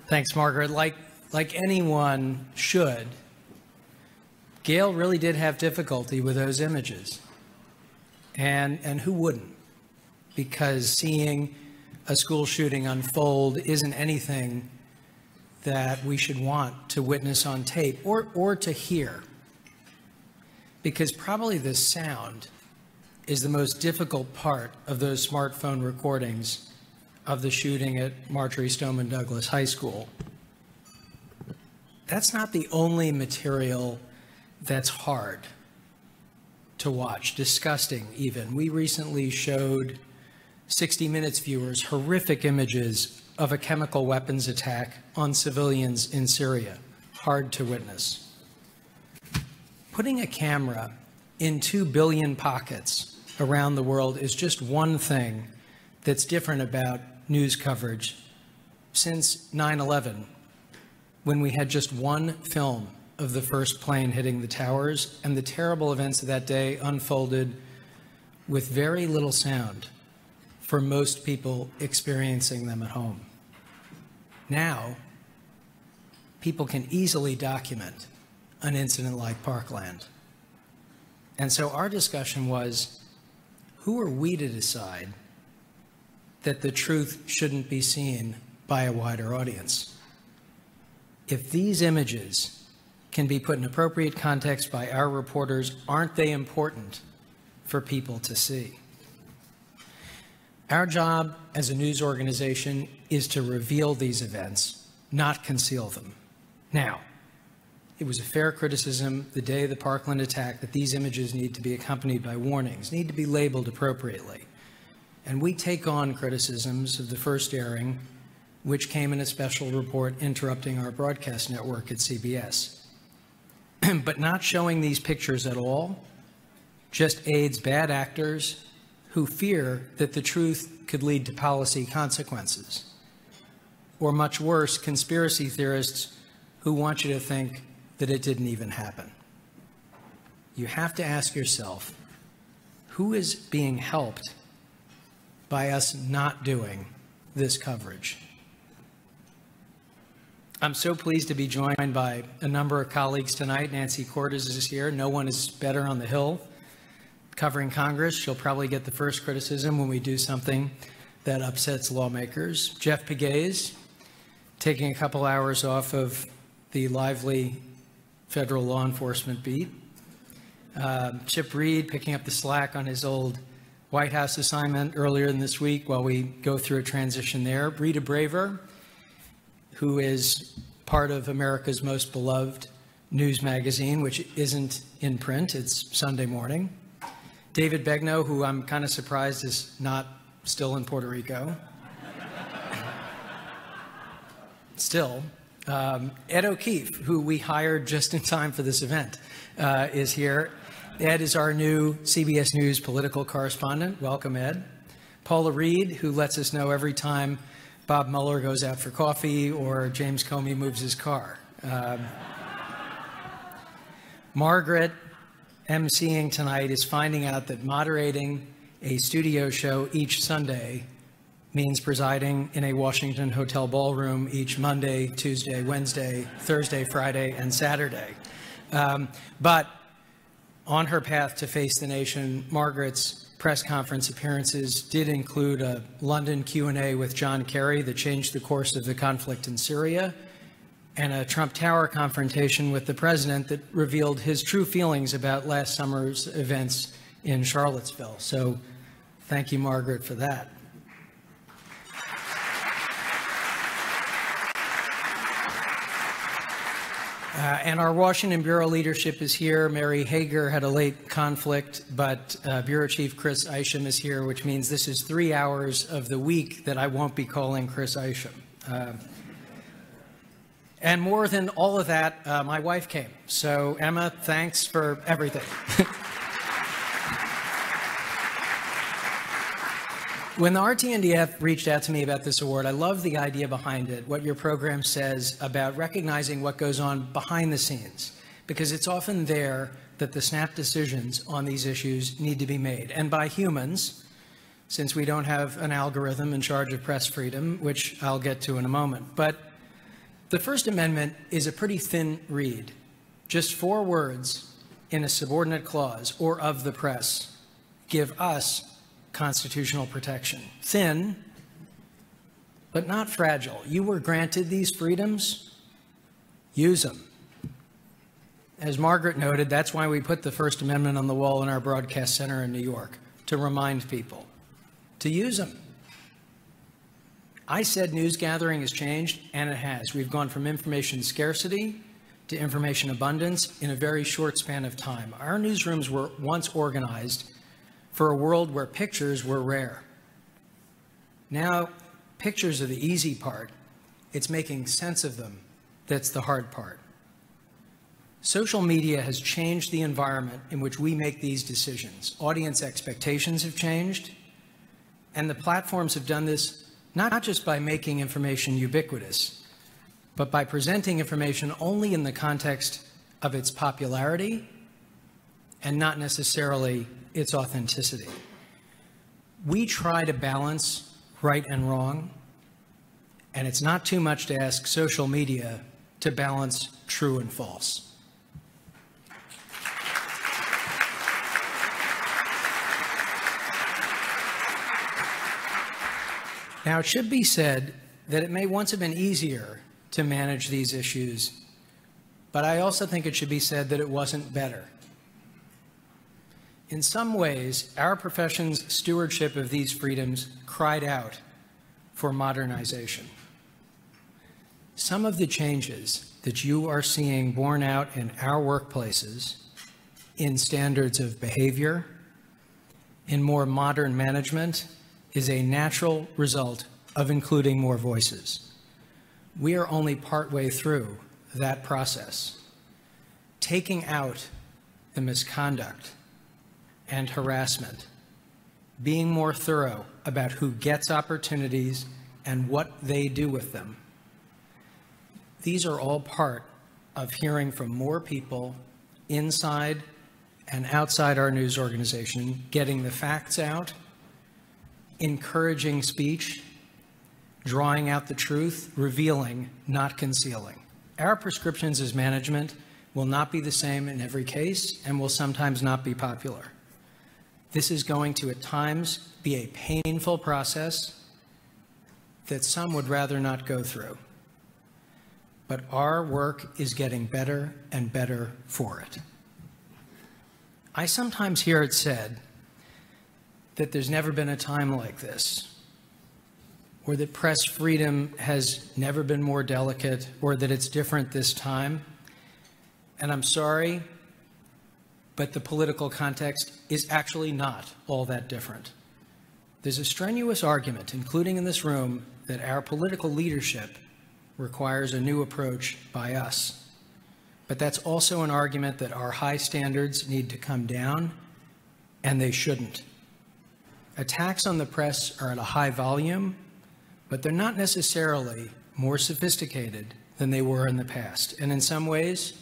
Thanks, Margaret. Like anyone should, Gail really did have difficulty with those images. And who wouldn't? Because seeing a school shooting unfold isn't anything that we should want to witness on tape or to hear. Because probably the sound is the most difficult part of those smartphone recordings of the shooting at Marjory Stoneman Douglas High School. That's not the only material that's hard to watch, disgusting even. We recently showed 60 Minutes viewers horrific images of a chemical weapons attack on civilians in Syria. Hard to witness. Putting a camera in 2 billion pockets around the world is just one thing that's different about news coverage since 9/11, when we had just one film of the first plane hitting the towers, and the terrible events of that day unfolded with very little sound for most people experiencing them at home. Now, people can easily document an incident like Parkland. And so our discussion was, who are we to decide that the truth shouldn't be seen by a wider audience? If these images can be put in appropriate context by our reporters, aren't they important for people to see? Our job as a news organization is to reveal these events, not conceal them. Now, it was a fair criticism the day of the Parkland attack that these images need to be accompanied by warnings, need to be labeled appropriately. And we take on criticisms of the first airing, which came in a special report interrupting our broadcast network at CBS. But not showing these pictures at all just aids bad actors who fear that the truth could lead to policy consequences. Or much worse, conspiracy theorists who want you to think that it didn't even happen. You have to ask yourself, who is being helped by us not doing this coverage? I'm so pleased to be joined by a number of colleagues tonight. Nancy Cortez is here. No one is better on the Hill covering Congress. She'll probably get the first criticism when we do something that upsets lawmakers. Jeff Pegues, taking a couple hours off of the lively federal law enforcement beat. Chip Reed picking up the slack on his old White House assignment earlier in this week while we go through a transition there. Rita Braver, who is part of America's most beloved news magazine, which isn't in print, it's Sunday Morning. David Begnaud, who I'm kind of surprised is not still in Puerto Rico. Still. Ed O'Keefe, who we hired just in time for this event, is here. Ed is our new CBS News political correspondent. Welcome, Ed. Paula Reed, who lets us know every time Bob Mueller goes out for coffee or James Comey moves his car. Margaret, emceeing tonight, is finding out that moderating a studio show each Sunday means presiding in a Washington hotel ballroom each Monday, Tuesday, Wednesday, Thursday, Friday, and Saturday. But on her path to face the nation, Margaret's press conference appearances did include a London Q&A with John Kerry that changed the course of the conflict in Syria, and a Trump Tower confrontation with the president that revealed his true feelings about last summer's events in Charlottesville. So thank you, Margaret, for that. And our Washington Bureau leadership is here. Mary Hager had a late conflict, but Bureau Chief Chris Isham is here, which means this is 3 hours of the week that I won't be calling Chris Isham. And more than all of that, my wife came. So Emma, thanks for everything. When the RTDNF reached out to me about this award, I love the idea behind it, what your program says about recognizing what goes on behind the scenes, because it's often there that the snap decisions on these issues need to be made, and by humans, since we don't have an algorithm in charge of press freedom, which I'll get to in a moment. But The First Amendment is a pretty thin read. Just 4 words in a subordinate clause, or of the press, give us constitutional protection. Thin, but not fragile. You were granted these freedoms, use them. As Margaret noted, that's why we put the First Amendment on the wall in our broadcast center in New York, to remind people to use them. I said news gathering has changed, and it has. We've gone from information scarcity to information abundance in a very short span of time. Our newsrooms were once organized for a world where pictures were rare. Now, pictures are the easy part. It's making sense of them that's the hard part. Social media has changed the environment in which we make these decisions. Audience expectations have changed, and the platforms have done this not just by making information ubiquitous, but by presenting information only in the context of its popularity and not necessarily its authenticity. We try to balance right and wrong, and it's not too much to ask social media to balance true and false. Now, it should be said that it may once have been easier to manage these issues, but I also think it should be said that it wasn't better. In some ways, our profession's stewardship of these freedoms cried out for modernization. Some of the changes that you are seeing borne out in our workplaces, in standards of behavior, in more modern management, is a natural result of including more voices. We are only partway through that process. Taking out the misconduct and harassment, being more thorough about who gets opportunities and what they do with them. These are all part of hearing from more people inside and outside our news organization, getting the facts out, encouraging speech, drawing out the truth, revealing, not concealing. Our prescriptions as management will not be the same in every case and will sometimes not be popular. This is going to, at times, be a painful process that some would rather not go through. But our work is getting better and better for it. I sometimes hear it said that there's never been a time like this, or that press freedom has never been more delicate, or that it's different this time. And I'm sorry, but the political context is actually not all that different. There's a strenuous argument, including in this room, that our political leadership requires a new approach by us. But that's also an argument that our high standards need to come down, and they shouldn't. Attacks on the press are at a high volume, but they're not necessarily more sophisticated than they were in the past. And in some ways,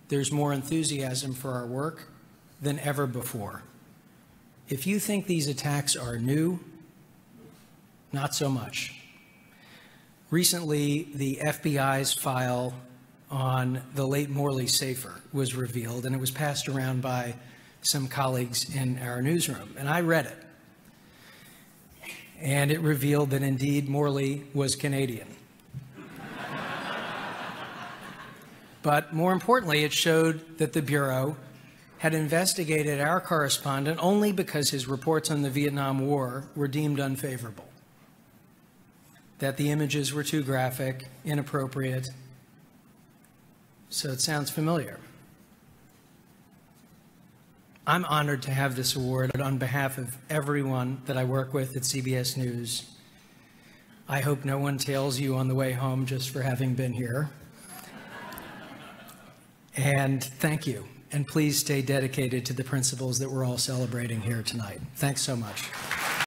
there's more enthusiasm for our work than ever before. If you think these attacks are new, not so much. Recently, the FBI's file on the late Morley Safer was revealed, and it was passed around by some colleagues in our newsroom. And I read it. And it revealed that indeed Morley was Canadian. But more importantly, it showed that the Bureau had investigated our correspondent only because his reports on the Vietnam War were deemed unfavorable, that the images were too graphic, inappropriate. So it sounds familiar. I'm honored to have this award on behalf of everyone that I work with at CBS News. I hope no one tails you on the way home just for having been here. And thank you. And please stay dedicated to the principles that we're all celebrating here tonight. Thanks so much.